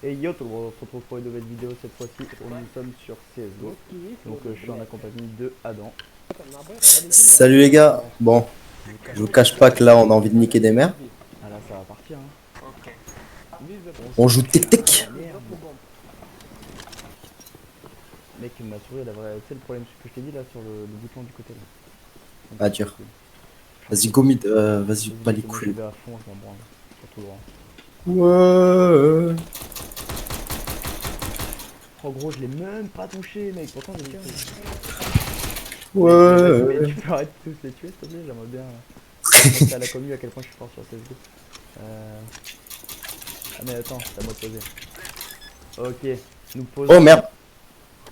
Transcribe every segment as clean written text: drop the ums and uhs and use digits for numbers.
Et yo tout le monde, on se retrouve pour une nouvelle vidéo. Cette fois-ci, nous sommes sur CSGO. Donc je suis en accompagnie de Adam. Salut les gars, bon, je vous cache pas que là on a envie de niquer des mères. Ah là, ça va partir. Hein. On On se joue fait tic-tic. la merde. Mec, ma souris, elle a vrai. Tu sais le problème que je t'ai dit là sur le bouton du côté là. Donc Ah c'est pas dur. cool. Vas-y go mid, vas-y pas les Vas-y, moi j'y couilles. vais à fond, je m'en branle. Surtout droit. Ouais. Oh gros, je l'ai même pas touché, mec. Pourtant j'ai bien. Mec, vas-y, mais Ouais. tu peux arrêter de tous les tuer, s'il te plaît. J'aimerais bien montrer à la commu à quel point je suis fort sur CSGO. Ah mais attends, c'est à moi de poser. Ok, nous Oh posons. merde.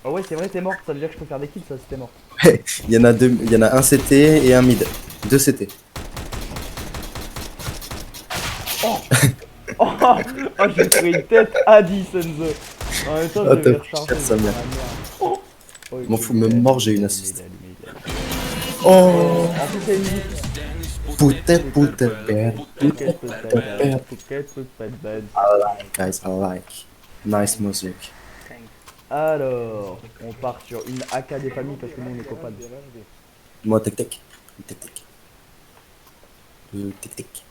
Oh ouais, c'est vrai, t'es mort. Ça veut dire que je peux faire des kills, ça, si t'es mort. Il y en a deux, il y en a un CT et un mid. Deux CT. Oh Oh, oh j'ai pris une tête à 10, Enzo. En même temps, je Ah devais top, recharger, cherche sa j'étais dans mère. la merde. Oh, ok, M'en il fous, est même dead, mort il est j'ai une dead, il est assist. dead, il est dead. Oh. Oh, en plus, il y a une musique. Put bad. Pocket, put bad, bad. Bad. Pocket, put bad, bad. I like guys, I like. Nice music. Alors, on part sur une AK des familles parce que nous on est copains. Moi tic tic. Tic tic. Tic tic.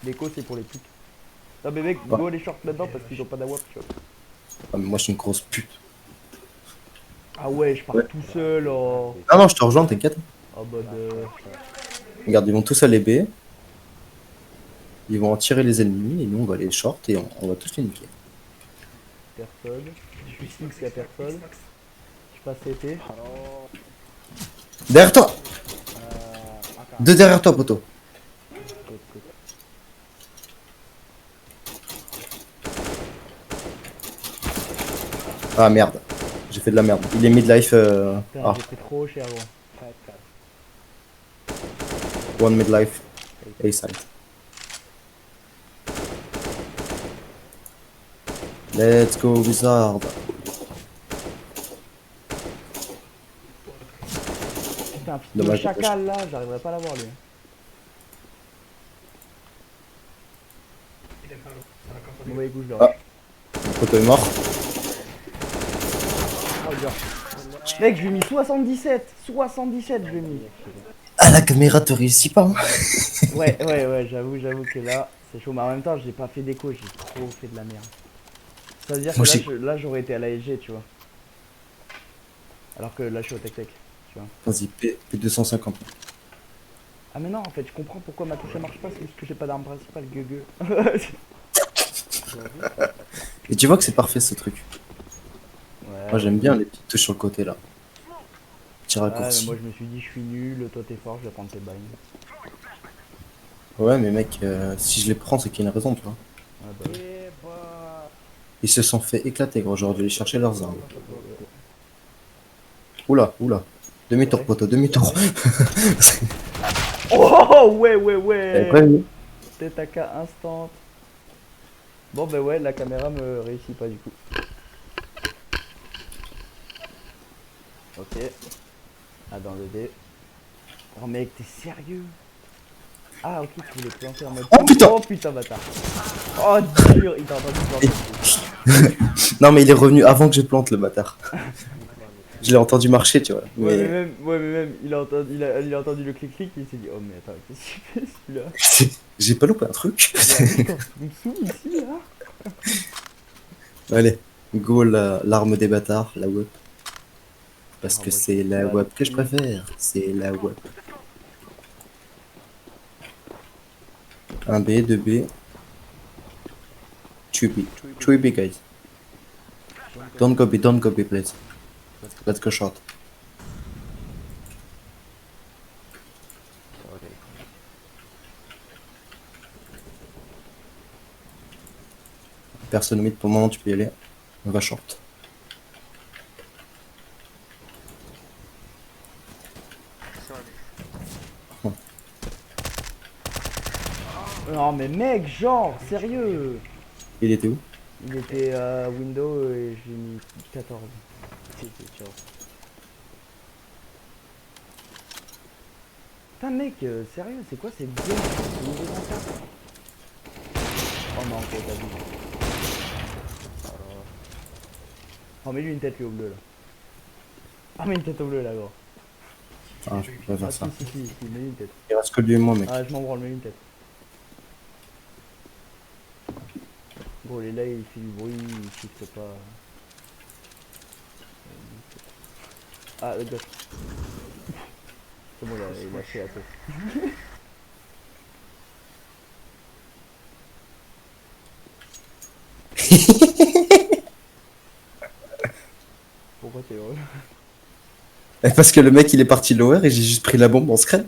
L'écho c'est pour les putes. Non mais mec, Ouais. go les shorts là-dedans parce qu'ils ont pas d'AWAP, tu vois. Ah, mais moi je suis une grosse pute. Ah ouais, je pars Ouais. tout seul. Oh, Ah non, je te rejoins, t'inquiète. en mode. Regarde, ils vont tous aller B. Ils vont en tirer les ennemis et nous on va les short et on va tous les niquer. Personne. Je suis X, y'a personne. Je passe CT. Derrière toi. Deux derrière toi, poteau. Côte, côte. Ah merde. J'ai fait de la merde. Il est midlife. Putain, Ah, j'ai pris trop cher, gros. one midlife. A side. Let's go, Wizard. Putain, fils de Dommage. chacal là, j'arriverai pas à l'avoir lui. Mauvais coup, je le Ah, rush. le poteau est mort. Oh, dur. Mec, je lui ai mis 77. 77, je lui ai mis. Ah, la caméra te réussit pas. Hein. Ouais, j'avoue que là, c'est chaud. Mais en même temps, j'ai pas fait d'écho, j'ai trop fait de la merde. Ça veut dire que Moi là, j'ai. là j'aurais été à la l'ASG, tu vois. Alors que là, je suis au tech-tech, tu vois. Vas-y, P250. Ah, mais non, en fait, je comprends pourquoi ma touche elle marche pas, c'est parce que j'ai pas d'arme principale, gueugue. Et tu vois que c'est parfait ce truc. Ouais, Moi ouais. j'aime bien les petites touches sur le côté là. Petit Ouais, mais moi, raccourci. je me suis dit, je suis nul, toi t'es fort, je vais prendre tes bails. Ouais, mais mec, si je les prends, c'est qu'il y a une raison, tu vois. Ouais, bah oui. Ils se sont fait éclater, gros. J'aurais dû aller chercher leurs armes. Ouais. Oula, oula. C'est Demi-tour, vrai. poteau, demi-tour. Oh, ouais, T'avais ouais. prévenu. Tête à K instant. Bon, bah ouais, la caméra me réussit pas du coup. Ok. Ah, dans le dé. Oh, mec, t'es sérieux? Ah, ok, tu voulais planter en mode. Oh putain. Oh putain, bâtard. Oh, dur, il t'a entendu planter. Non, mais il est revenu avant que je plante le bâtard. Je l'ai entendu marcher, tu vois. Mais Ouais, mais même, il a entendu le clic-clic et il s'est dit, oh, mais attends, qu'est-ce qu'il fait celui-là? j'ai pas loupé un truc. Il y a un mec en dessous ici, là? Allez, go l'arme des bâtards, la WEP. Parce Ah, que moi, j'ai c'est la pas de WEP que je pute. préfère. C'est la WEP. Un B, 2B, 2B. 3B, guys. Don't go B, please. Let's go short. Ok. Personne mid pour le moment, tu peux y aller. On va short. Non, mais mec, genre, sérieux? Il était où? Il était à Windows et j'ai mis 14. Ciao. Putain, mec, sérieux, c'est quoi cette game? C'est niveau 24. Oh non, ok, t'as vu. Oh, mets-lui une tête lui au bleu là. Ah, mets une tête au bleu là, gros. Ah, je peux pas Ah, faire ça. si, mets-lui une tête. Il reste que lui et moi, mec. Ah, je m'en branle, mets-lui une tête. Gros, il est là, il fait du bruit, il shift pas. Ah, le gosse. C'est bon, il a fait la tête. Pourquoi t'es heureux? Et parce que le mec il est parti lower et j'ai juste pris la bombe en scred.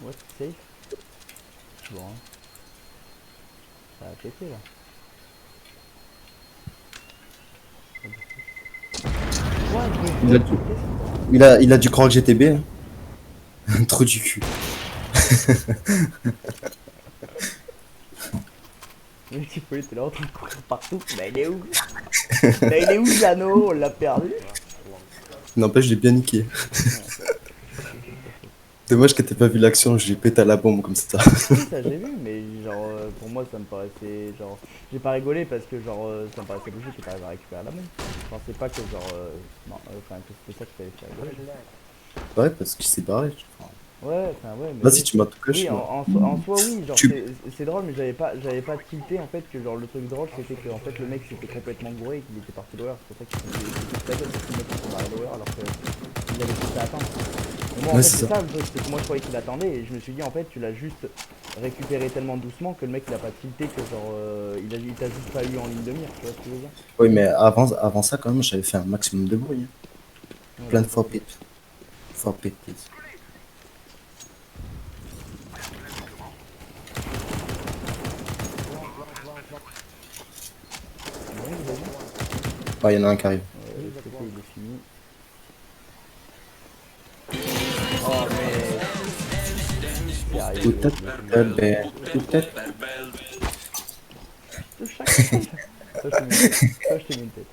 What, safe? Bon, hein. Ça a pété là. Quoi, Il a, du- il a dû croire que j'étais B. Hein. Trop du cul. Le petit poulet était là en train de courir partout. Bah, il est où? Bah, il est où, Jano? On l'a perdu. N'empêche, j'ai bien niqué. Dommage que t'aies pas vu l'action, j'ai pété à la bombe comme ça. Oui, ça j'ai vu, mais genre pour moi ça me paraissait genre. J'ai pas rigolé parce que genre ça me paraissait logique que t'arrives à récupérer la bombe. Je pensais pas que genre. Non, enfin que c'était ça qui t'avait fait rigoler. Ouais, parce qu'il s'est barré. Ouais, enfin ouais, mais Vas-y, oui. tu m'as tout Oui, caché. en soi, oui, genre Tu... c'est drôle, mais j'avais pas tilté en fait que genre le truc drôle c'était que en fait le mec s'était complètement gouré et qu'il était parti lower. C'est pour ça qu'il s'est fait parce que le mec s'est barré lower alors qu'il avait tout à attendre. Et moi en Ouais, fait c'est c'est ça. ça le truc, c'est que moi je croyais qu'il attendait et je me suis dit en fait tu l'as juste récupéré tellement doucement que le mec il a pas tilté que genre il t'a juste pas eu en ligne de mire, tu vois ce que je veux dire? Oui, mais avant ça, quand même, j'avais fait un maximum de bruit. Hein. Ouais, Plein de d'accord. fois pit. Fois pit, please. Ouais, vous avez vu? Ah, il y en a un qui arrive. Le TP il est fini. Oh mais Tout sérieux, est mec. belle, tout est... De chaque fois. Toi, je te mets une tête. Toi, je te mets une tête.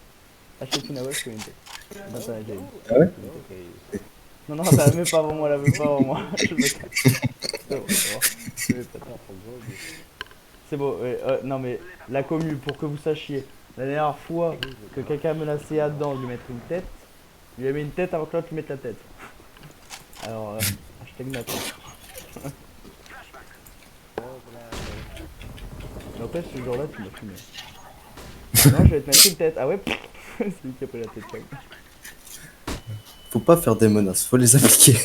Achète une AWP, je te mets une tête. Attends, j'ai une. Ah ouais? Je te mets une tête. Non, non, la mets pas avant moi, la mets pas avant moi. Je me casse. C'est bon, c'est bon. Je mets pas de temps. C'est bon, ouais, non mais la commu, pour que vous sachiez, la dernière fois que quelqu'un menaçait à dedans de lui mettre une tête, il lui a mis une tête avant que l'autre lui mette la tête. Alors, hashtag Nathan. Mais après, ce jour-là, tu m'as fumé. Non, je vais te mettre une tête. Ah ouais. C'est lui qui a pris la tête quand même. Faut pas faire des menaces, faut les appliquer.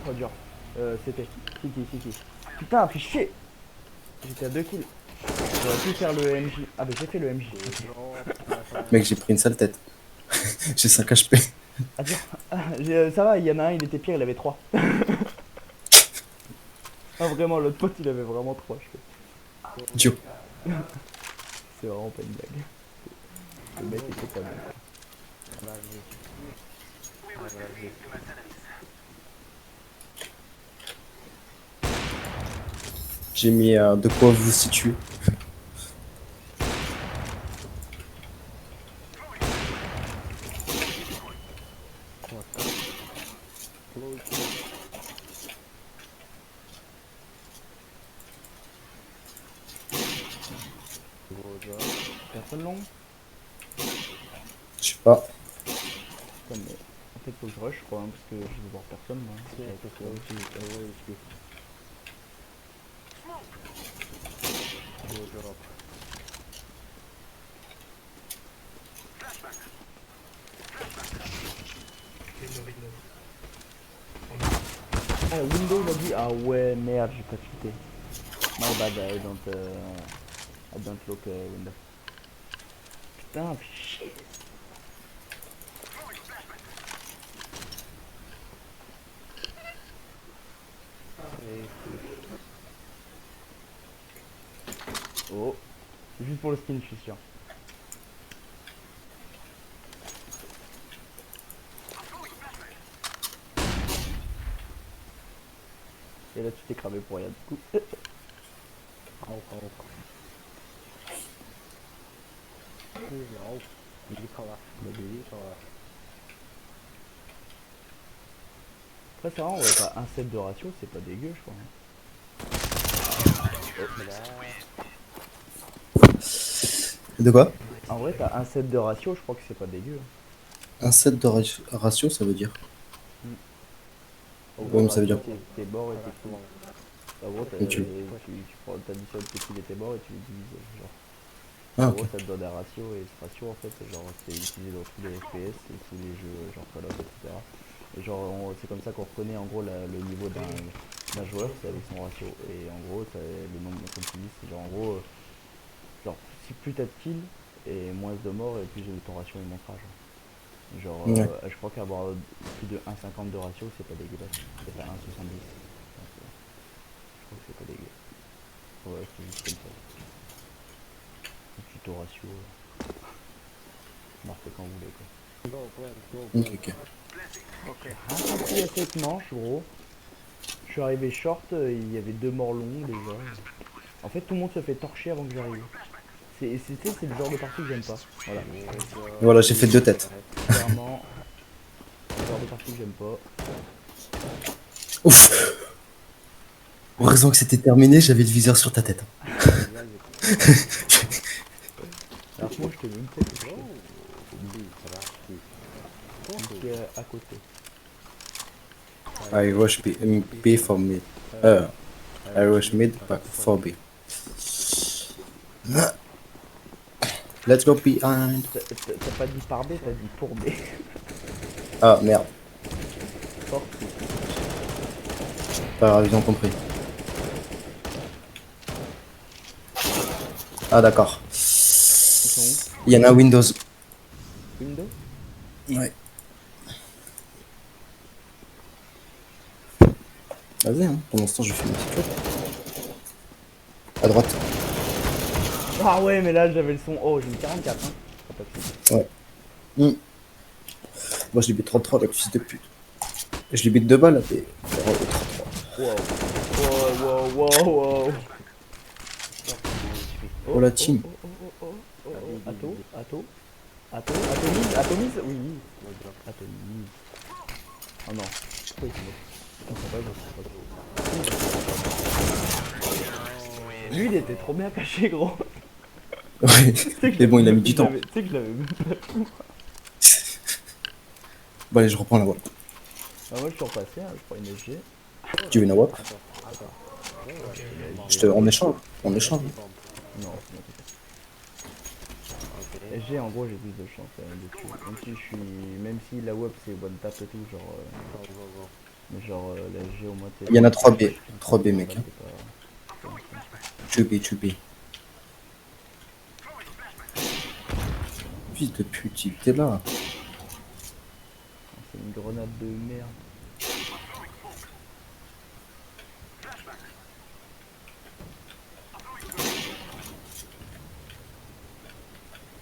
Trop dur. C'était. Kiki. Putain, fais chier. J'étais à 2 kills. J'aurais pu faire le MJ. Ah bah j'ai fait le MJ. Mec, j'ai pris une sale tête. J'ai 5 HP. Attends, ça va, il y en a un, il était pire, il avait 3. Ah vraiment, l'autre pote il avait vraiment 3 je fais. Dio. C'est vraiment pas une blague. Le mec était pas bien. J'ai mis de quoi vous situer. Personne long. Je sais pas. Putain mais. En fait faut que je rush je crois hein, parce que je vais voir personne moi. Ah, Windows il a dit. Ah ouais, merde, j'ai pas cheaté. My bad, I don't look Windows. Putain, fais chier. Oh, c'est juste pour le skin, je suis sûr. Et là, tu t'es cramé pour rien, du coup. Après, c'est vrai, ouais, t'as un set de ratio, c'est pas dégueu, je crois. De quoi? En vrai, t'as un set de ratio, je crois que c'est pas dégueu. Un set de ratio, ça veut dire. En Ouais, gros, mais le ça veut ratio, dire. c'est tes bords et tes coups. En gros, Et tu... tu prends, t'additionnes tes coups et tes bords et tu les divises. Genre. Ah, En ok. gros, ça te donne un ratio et ce ratio, en fait, genre, c'est utilisé dans tous les FPS et tous les jeux, genre Call of, etc. Et genre, c'est comme ça qu'on reconnaît en gros le niveau d'un joueur, c'est avec son ratio. Et en gros, le nombre, comme tu dis, c'est genre, en gros, genre, si plus t'as de kills et moins de morts, et plus ton ratio il montera. Genre, Ouais. je crois qu'avoir plus de 1,50 de ratio, c'est pas dégueulasse. C'est pas 1,70. Donc, je crois que c'est pas dégueu. Ouais, c'est juste comme ça. Un tuto ratio, marquez quand vous voulez, quoi. Ok, ok. Un petit à 7 manches, gros. Je suis arrivé short, il y avait 2 morts longs déjà. En fait, tout le monde se fait torcher avant que j'arrive. C'est le genre de partie que j'aime pas. Voilà. Voilà, j'ai fait 2 têtes. Clairement, le genre de partie que j'aime pas. Ouf! Heureusement que c'était terminé, j'avais le viseur sur ta tête. Alors que moi, je t'ai même pas touché. J'étais à côté. I rush B for mid. I rush mid for B. Let's go behind. T'as pas dit par B, t'as dit pour B. Ah merde, Fort. pas grave, ils ont compris. Ah d'accord. Ils sont où? Il y en a Windows. Windows? Ouais. Vas-y, hein. Pour l'instant, je fais une petite chose. À droite. Ah ouais, mais là j'avais le son. Oh, j'ai mis 44. Hein. Ah, pas de soucis. Ouais. Hmm. Moi, je lui bute 33, le fils de pute. Je lui bute 2 balles, et... Wow. Wow, wow, wow, wow. Oh la team. Atto, Atto. Atto, Atomise, Atomise, oui. Atomise. Oh non. Pourquoi il se met? On sait pas, lui il était trop bien caché, gros. Ouais. Tu sais que Mais bon, il a mis du temps. tu sais que je l'avais même pas vu. Bon, allez, je reprends la WAP. Ah, moi je suis repassé, hein, je prends une SG. Tu veux une WAP? On échange. On échange. Non, c'est bon. SG en gros j'ai plus de chance de tuer. Même si je suis. Même si la web c'est one tap et tout, genre. Mais genre la SG au moins t'es. Il y en a 3B. 3B, mec. Hein. C'est pas 2B, 2B. Fils de pute, il était là. c'est une grenade de merde.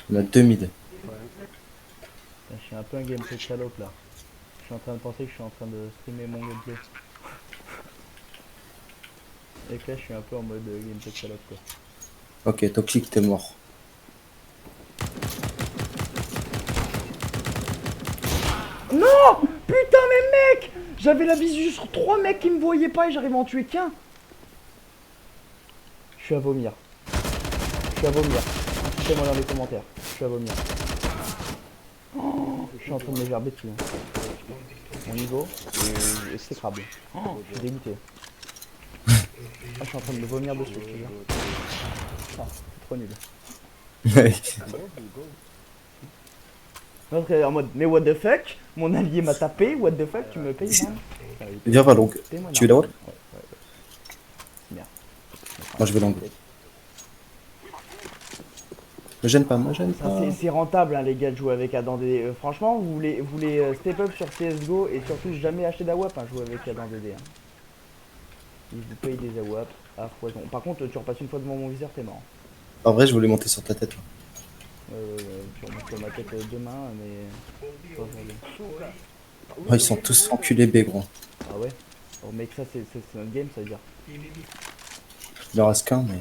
Il y en a 2 mid. Putain, je suis un peu un gameplay de salope là. Je suis en train de penser que je suis en train de streamer mon gameplay. Et que là je suis un peu en mode gameplay de salope quoi. Ok, toxique, t'es mort. Non! Putain mais mec! J'avais la visu sur 3 mecs qui me voyaient pas et j'arrive à en tuer qu'un! Je suis à vomir. Je suis à vomir. Dites-moi dans les commentaires. Je suis à vomir. Oh, je suis en train de me gerber dessus. Mon niveau est exécrable. Oh, je suis dégoûté. Ah, je suis en train de me vomir dessus, je te jure. Ah, c'est trop nul. L'autre est en mode, mais what the fuck? Mon allié m'a tapé, what the fuck? Tu me payes une arme? Viens, va long. Paye-moi une Tu veux arme. la haute? Ouais. C'est bien. Moi, je vais long. Me gêne pas, me gêne Ça, pas. c'est rentable, hein, les gars, de jouer avec Adam DD. Franchement, vous voulez step up sur CSGO et surtout jamais acheter d'AWAP, hein, jouer avec Adam DD. Hein. Il vous paye des AWAP à foison. Par contre, tu repasses une fois devant mon viseur, t'es mort. En vrai, je voulais monter sur ta tête. Là. Tu remontes sur ma tête demain, mais pas aujourd'hui. Oh, ils sont tous enculés B, gros. Ah ouais? Oh mec, ça c'est notre game, ça veut dire. Il en reste qu'un, mais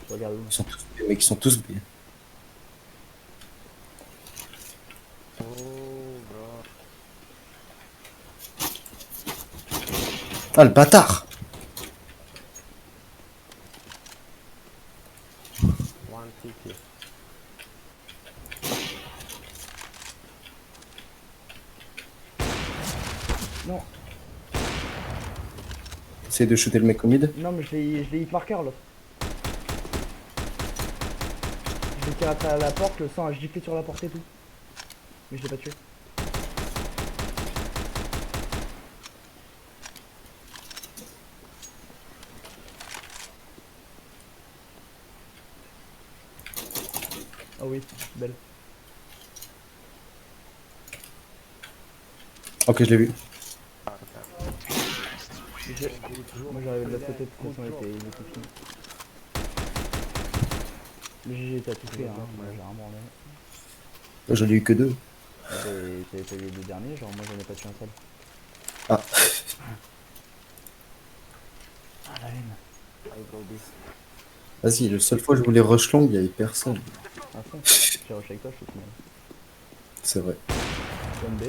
Regarde où. ils sont tous B, mec, ils sont tous B. Ah, le bâtard! Non, Essaye de shooter le mec au mid. non mais je l'ai hit marqueur l'autre. Je l'ai tiré à la porte, le sang a giflé sur la porte et tout. Mais je l'ai pas tué. Oh oui, belle. Ok, je l'ai vu. Moi j'arrive de l'autre côté, de toute façon il était fini. Le GG t'as tout fait, hein, moi j'ai un branlé. J'en ai eu que deux. T'as eu les deux derniers, genre moi j'en ai pas tué un seul. Ah. Ah la haine. Vas-y, la seule fois que je voulais rush long, il y avait personne. À fond, j'ai rush avec toi, je suis final. C'est vrai. Zone B.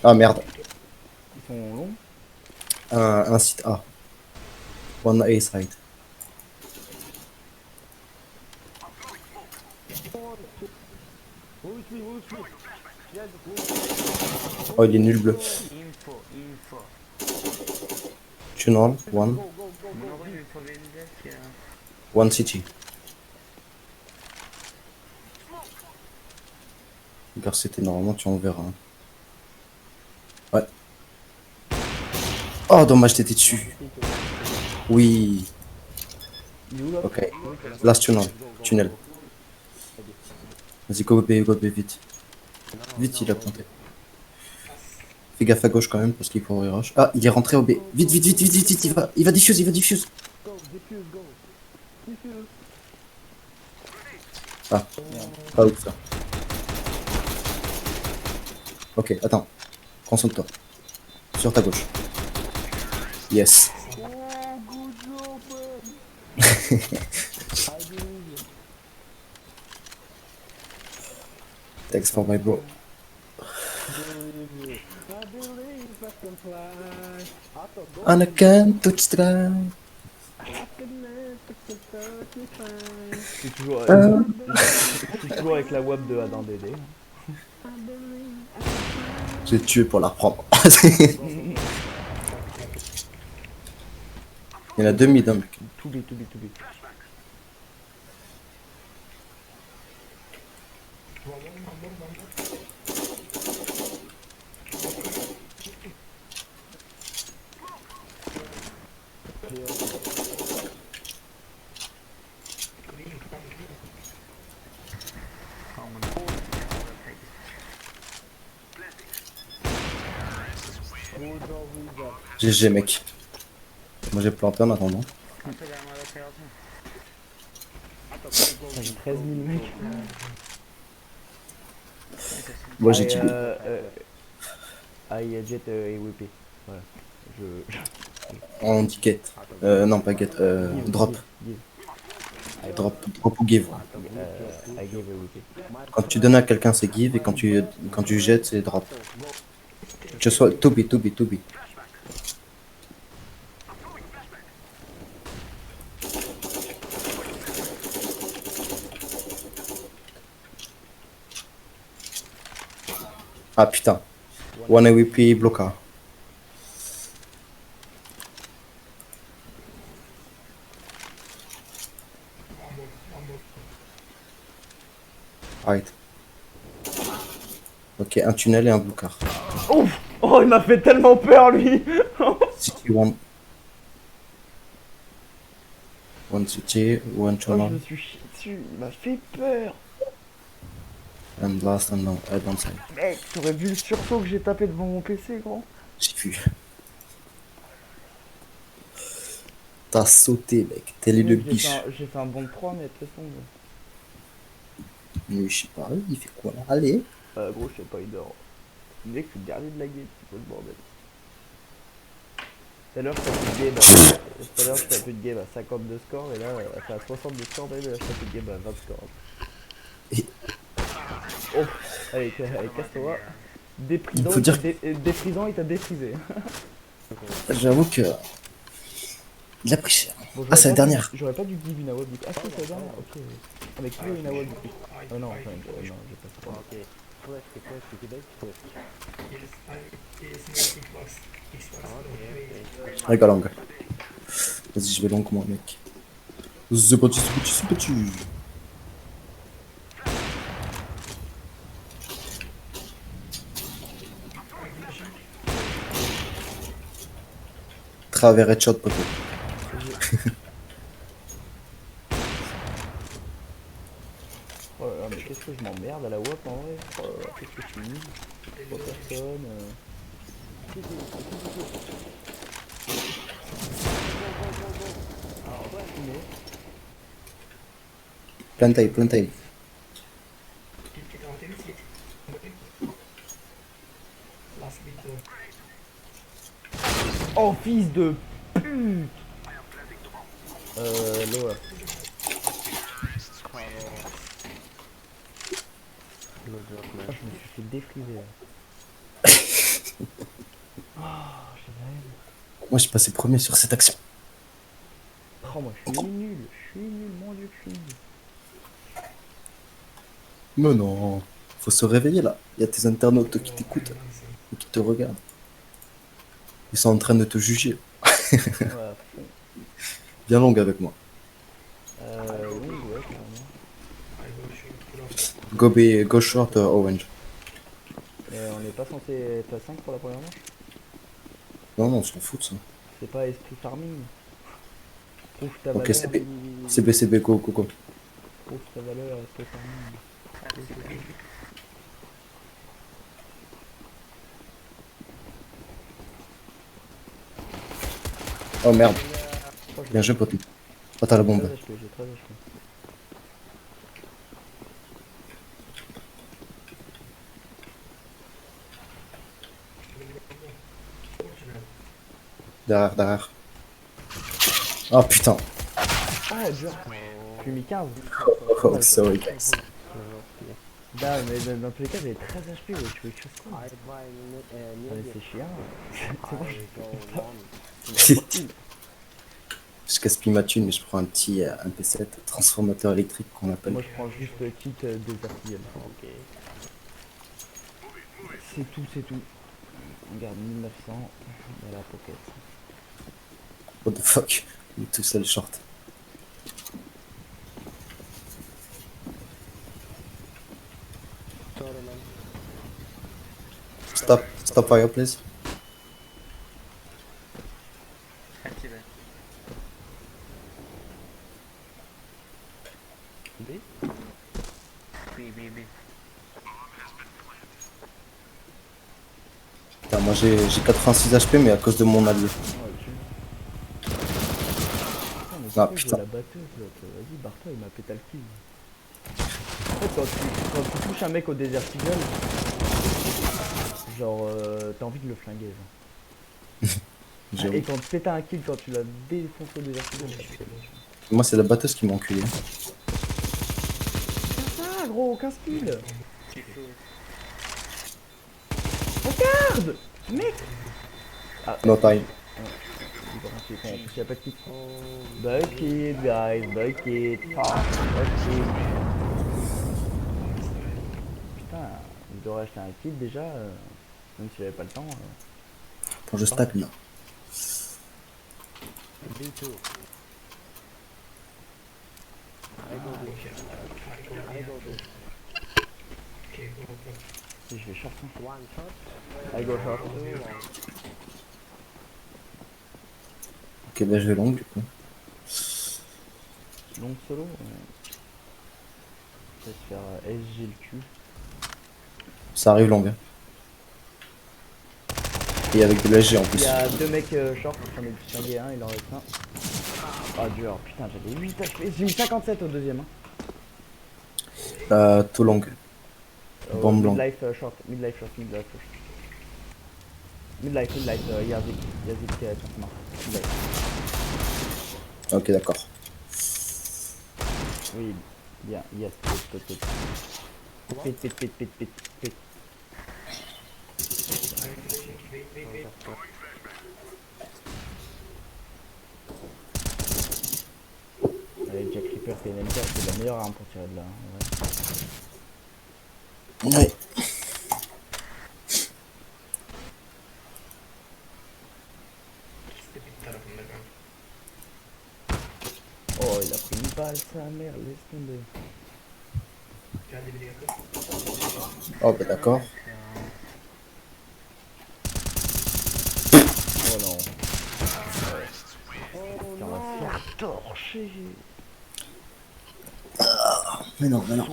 Ah merde. Ils sont longs. Un site A. One A side. Oh, il est nul bleu. Tunnel, one. One city. Regarde, c'était normalement, tu en verras. Hein. Ouais. Oh, dommage, t'étais dessus. Oui. Il est où là? Ok. Last tunnel. Tunnel. Vas-y, go B, vite. Vite, il a planté. Fais gaffe à gauche quand même, parce qu'il faut rush. Ah, il est rentré au B. Vite, il va diffuse, Ah, pas ouf ça. Ok, attends. Concentre-toi. Sur ta gauche. Yes. Thanks for my bro. And I can't touch the ground. Je suis toujours, je suis toujours avec la web de Adam DD. J'ai tué pour la reprendre. Il y en a deux mid, hein, mec. To be. GG, mec. Moi j'ai planté en attendant. J'ai 13 000 mecs. Moi j'ai tué. Jet et WP. Voilà. On dit get. Non, pas get. Drop. Give. Drop ou give. I give a WP. Quand tu donnes à quelqu'un, c'est give. Et quand tu jettes, c'est drop. Que ce soit to be. Ah putain. One AWP bloqué. Right. Ok, un tunnel et un boucard. Ouf. Oh, il m'a fait tellement peur, lui. City one. One city, one Oh, je tunnel, me suis chié dessus. Il m'a fait peur. and last and downside. Mec, t'aurais vu le sursaut que j'ai tapé devant mon PC, gros. J'ai vu. T'as sauté, mec. T'es le Mec, biche. j'ai fait un bond de 3 mètres, laisse tomber. Mais je sais pas, il fait quoi là? Allez. Gros, je sais pas, il dort. Mec, je suis le dernier de la game, c'est quoi ce bordel? Tout à l'heure, je tapais une game tout à l'heure, je tapais une game à 50 de score, et là, enfin à 60 de score, mais là, je tapais une game à 20 de score. Et- Oh, allez, casse-toi. Il faut dire- Déprisant, il t'a déprisé. J'avoue que. Il a pris cher. Bon, Ah, c'est la dernière. J'aurais pas dû give une award du coup. Ah, si, c'est la dernière, ok. Ah, mais qui veut une award du coup? Oh non, enfin, non, j'ai pas fait. Ok. Flash, c'est quoi? C'est Québec? Ok. Regarde long. Vas-y, je vais long moi, mec. C'est parti, c'est parti, c'est parti. Travers headshot, poteau. Oh là là, mais qu'est-ce que je m'emmerde à la WAP en vrai? Oh là là, qu'est-ce que je suis nul. 3 personnes. Plein time, plein time. Oh, fils de pute! Lower. No joke, Oh, man. je me suis fait défriser là. Oh, j'ai la haine. Moi, j'ai passé premier sur cette action. Oh, moi je suis nul, mon dieu, que je suis nul. Mais non. Faut se réveiller là. Il y a tes internautes qui t'écoutent et qui te regardent. Ils sont en train de te juger. Ouais, à fond. Bien longue avec moi. Oui, ouais, carrément. Go B, go short, orange. Mais on n'est pas censé être à 5 pour la première manche? Non, non, on s'en fout de ça. C'est pas esprit farming? Prouve ta Ok, valeur. CB, go, go, go. Prouve ta valeur, esprit farming. Oh merde. Oh, j'ai Bien joué, pote. Oh, t'as la bombe. 13 HP, j'ai 13 HP. Derrière, derrière. Oh putain. Oh, dur. J'ai mis 15. Oh, sorry, guys. Bah, mais dans tous les cas, j'avais 13 HP, ouais, tu veux que je fasse quoi? I buy Ouais, c'est chiant. C'est bon, near Je gaspille ma thune, mais je prends un petit MP7 transformateur électrique qu'on appelle. moi, je prends juste le kit des artilleries. Ok. C'est tout, c'est tout. On garde 1900 dans la pocket. What the fuck? Il est tout seul short. Sorry, man. Stop fire, please. B? B. Putain, moi j'ai 86 HP, mais à cause de mon allié. Ouais, tu... Putain, mais Ah, c'est putain. la batteuse, l'autre. Vas-y, barre-toi, il m'a pété le cul. En fait, quand tu touches un mec au Desert Eagle, genre, t'as envie de le flinguer. Genre. J'avoue. Et quand tu pètes un kill, quand tu l'as défoncé au Desert Eagle, Moi c'est la batteuse qui m'a enculé. ah gros, 15 kills. Regarde, mec. Ah, No time. en plus, y'a pas de kit. Bucket, guys, bucket. Ah, bucket. Putain, devrais acheter un kit déjà, même si j'avais pas le temps. Quand je stack, non. B2. I go B. I go B. Si je vais short. Hein. One shot. I go short. Two long. Ok, bah je vais long du coup. Long solo. Je vais se faire SG le cul. Ça arrive long. Hein. Et avec de l'AG en Il plus. y a deux mecs short, j'en ai distingué un, il en reste un. Ah dur, putain j'avais 8 HP, j'ai mis 57 au deuxième. Hein. Tout long. Bombe long. Midlife short, midlife short, midlife short. Midlife, Yazik, Yazik qui est à midlife. Ok, d'accord. Oui, bien, yes, pit. Allez, Jack Reaper, PNMK, c'est la meilleure arme pour tirer de là. Hein, ouais. Ouais. Oh, il a pris une balle, sa mère, laisse tomber. Oh, bah d'accord. Oh non. On va se faire torcher. Mais non, mais non.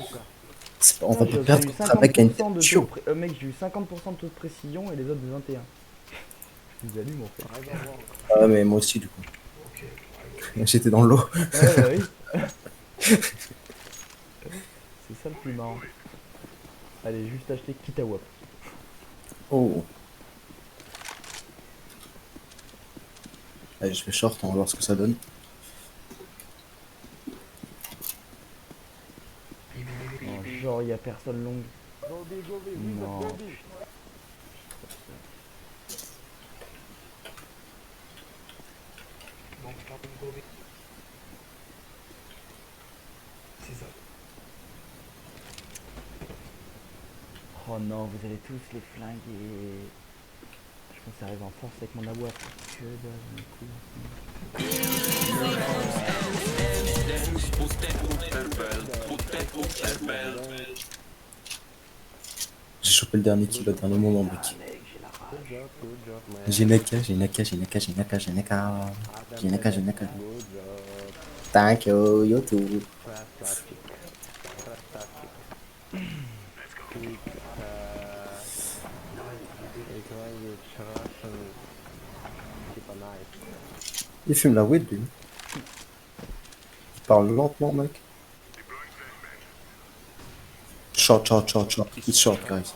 On va pas J'ai perdre eu contre un mec qui a une 50% de tête taux chaud. mec, j'ai eu 50% de taux de précision et les autres de 21. Je vous allume en fait. I go long. Ah, mais moi aussi du coup. J'étais dans l'eau. Ouais, bah oui. C'est ça le plus marrant. Allez, juste acheter Kitawap. Oh. Allez, je vais short, on va voir ce que ça donne. Non, genre, y a personne longue. Go B, go B. Non. Go B. Oh non, vous allez tous les flinguer. Je pense que ça arrive en force avec mon AWAP. Que J'ai chopé le dernier kill au dernier moment, mec. mec, j'ai la rage. Good job, man. J'ai Neka, j'ai Neka, j'ai Neka, j'ai Neka, j'ai Neka. J'ai Neka, j'ai Neka. Good job. Thank you, you too. Fantastic. Fantastic. It's language Russian. Super nice. Il fume la weed, lui. Il parle lentement, mec. Short, short, short, short. It's short, guys.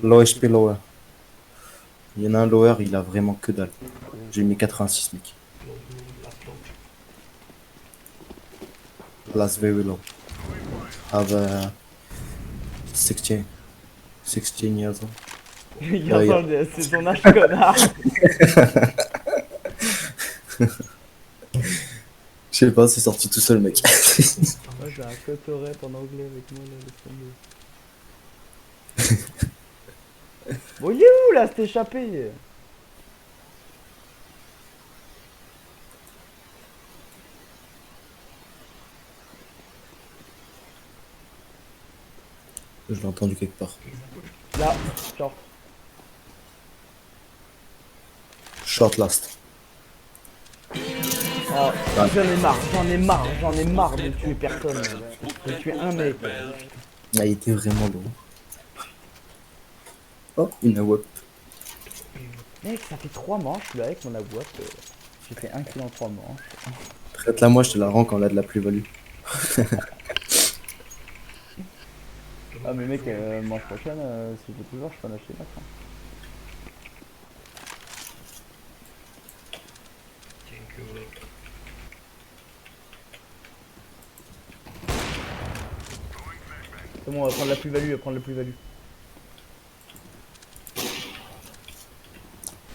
Low HP lower. Il y en a un lower, il a vraiment que dalle. J'ai mis 86, mec. Last very low. Have 16 years old. Regarde, c'est son âge, connard. Je sais pas, c'est sorti tout seul, mec. Moi j'ai un cotorette en anglais avec moi là, laisse tomber. Bon, il est où là, cet échappé? Je l'ai entendu quelque part. Là, short. Short last. Oh, j'en ai marre de tuer personne. De tuer un mec. Ah, il était vraiment lourd. Oh, une AWP. Mec, ça fait 3 manches là avec mon AWAP. J'ai fait 1 kill en 3 manches. Traite-la moi, je te la rends quand on a de la plus-value. Ah mais mec, manche prochaine, si je veux toujours, je peux en acheter une autre. Hein. Thank you, bro. C'est bon, on va prendre la plus-value, on va prendre la plus-value.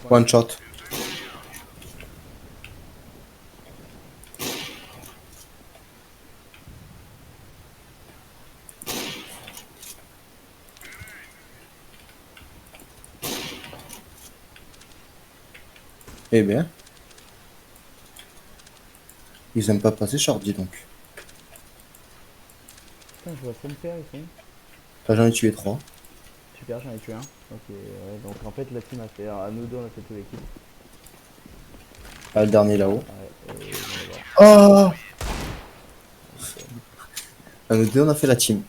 One shot. Eh bien. Ils aiment pas passer short, dis donc. Putain, je vois ça me faire, ils sont. Là, j'en ai tué 3. Super, j'en ai tué un. Ok, ouais, donc en fait la team a fait, à nous deux on a fait toute l'équipe. Ah, le dernier là-haut. Ouais, et on va voir. Oh Ah, nous deux, on a fait la team.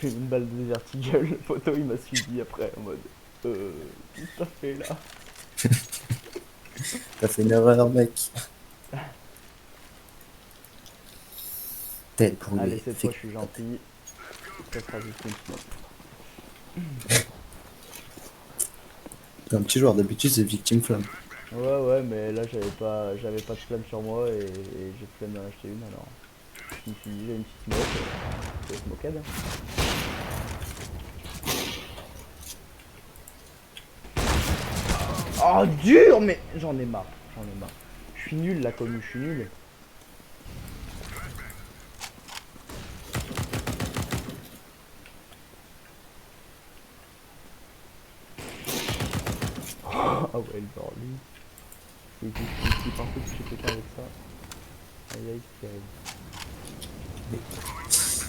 J'ai une balle de vertigale, le poteau il m'a suivi après en mode qu'est-ce que t'as fait là? T'as fait une erreur, mec. Tel brûlé. Allez, cette fois je suis gentil. Ça sera juste une smoke. T'es un petit joueur, d'habitude c'est victime flamme. Ouais, mais là j'avais pas de flamme sur moi et j'ai flemme d'en acheter une alors. Je me suis dit, j'ai une petite smoke, c'est smokade. Oh dur, mais j'en ai marre, Je suis nul la commu, je suis nul. Ah ouais, le bord lui. C'est partout que je fais quelqu'un avec ça. Aïe aïe, c'est terrible.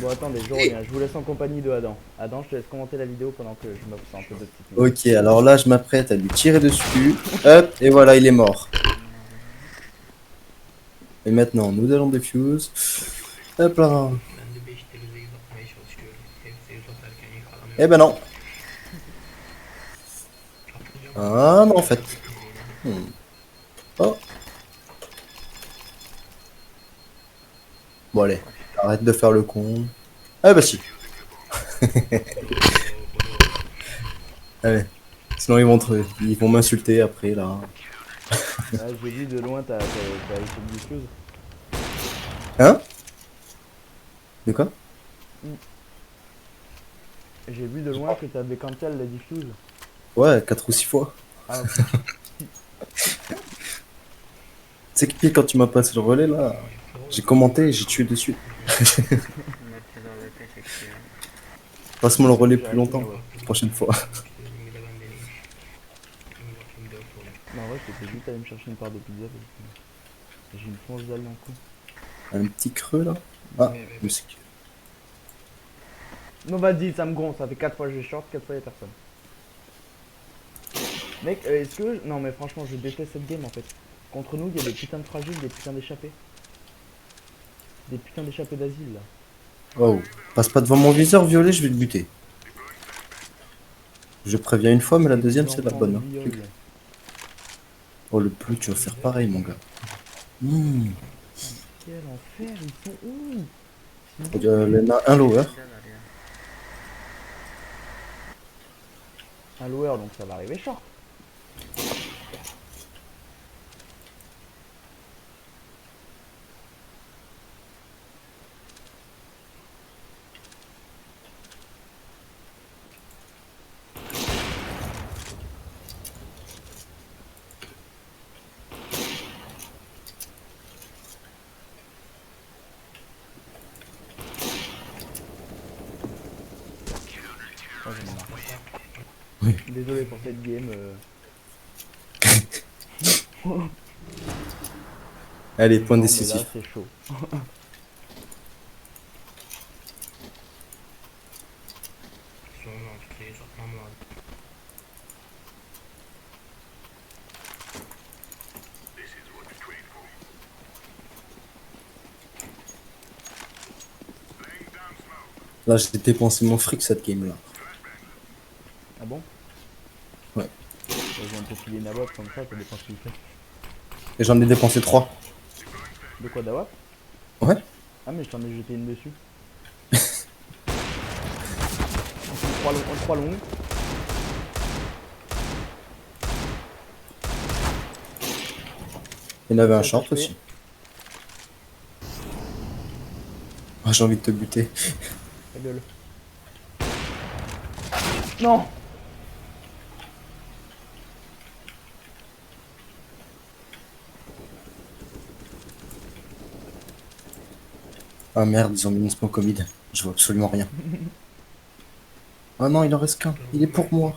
Bon attendez, je reviens, je vous laisse en compagnie de Adam. Adam, je te laisse commenter la vidéo pendant que je m'absente de petites minutes. Ok, alors là je m'apprête à lui tirer dessus. Hop, et voilà, il est mort. Et maintenant, nous allons defuse. Hop là. Ben de 5 televizyon uzatmaya çalışıyorum. Hepsi uzatırken yakalamıyorum. Eh ben non. Atlayacağım Ah ama non, en fait. nereye? Hmm. Oh. Bon allez, arrête de faire le con. Ah bah si. Allez. Sinon ils vont m'insulter après là. Ah, j'ai vu de loin t'as essayé de diffuse. Hein? De quoi? J'ai vu de loin que t'avais cancel la diffuse. Ouais, 4 ou 6 fois. Ah, C'est que pile quand tu m'as passé le relais là, j'ai commenté et j'ai tué dessus. Merkez AWP çekti ya. Passe-moi le relais j'ai plus acheté une longtemps, AWP. prochaine fois. Bir de ben deneyeyim. Bir bakayım 4 oldu. Non, en vrai, j'étais juste allé me chercher une part de pizza parce que j'ai une fonce dalle d'un coup. Un petit creux là. Ah, mais c'est que- Non, vas-y, ça me gonfle, ça fait 4 fois que je short, 4 fois y'a personne. Mec, est-ce que. Non, mais franchement, je déteste cette game en fait. Contre nous, il y a des putains de fragiles, des putains d'échappés. Des putains d'échappés d'asile là. Oh, passe pas devant mon viseur violet, je vais te buter. Je préviens une fois, mais la Des deuxième c'est la enfants bonne. de Hein. viol. Oh, le plus, tu vas faire pareil, mon gars. Hmm. Quel enfer, ils sont où? Il y en a un lower. Neredeler ya? Un lower, donc ça va arriver short. Oh, j'en ai marre. Oui. Désolé pour cette game. Allez, point Non, mais décisif. là, c'est chaud. Son mantıklı uzatmam lazım. Là, j'ai dépensé mon fric cette game là. Ah bon? Ouais. Vas-y, on peut filer une AWP comme ça, ça dépend ce qu'il fait. Et j'en ai dépensé 3. De quoi d'AWP? Ouais. Ah, mais je t'en ai jeté une dessus. 3 longues. Il y en avait un Ça, short c'est fait. aussi. Ah, j'ai envie de te buter. Ta gueule. Non. Ah merde, ils ont mis une spawn Covid. Je vois absolument rien. Ah non, il en reste qu'un. Il est pour moi.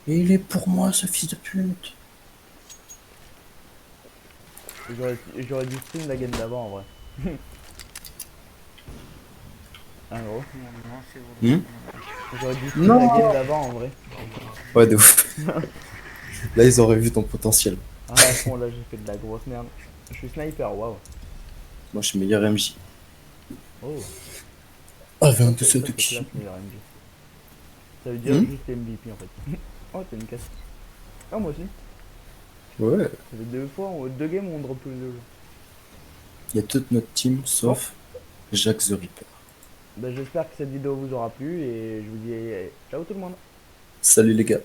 Et il est pour moi, ce fils de pute. J'aurais dû stream la game d'avant en vrai. Hein gros. Non, c'est bon. Hmm J'aurais dû stream la Non. game d'avant en vrai. Ouais, de ouf. Là, ils auraient vu ton potentiel. Ah à fond là j'ai fait de la grosse merde. Je suis sniper, waouh. Moi, je suis meilleur MJ. Oh. Ah, Ça 22 c'est de classe qui meilleur MG. Ça veut dire Hmm juste MVP en fait. Oh t'as une casse. Ah moi aussi. Ouais. Ça fait 2 games où on drop tous les 2 jours. Il y a toute notre team, sauf Jacques the Ripper. Bah j'espère que cette vidéo vous aura plu et je vous dis ciao tout le monde. Salut les gars.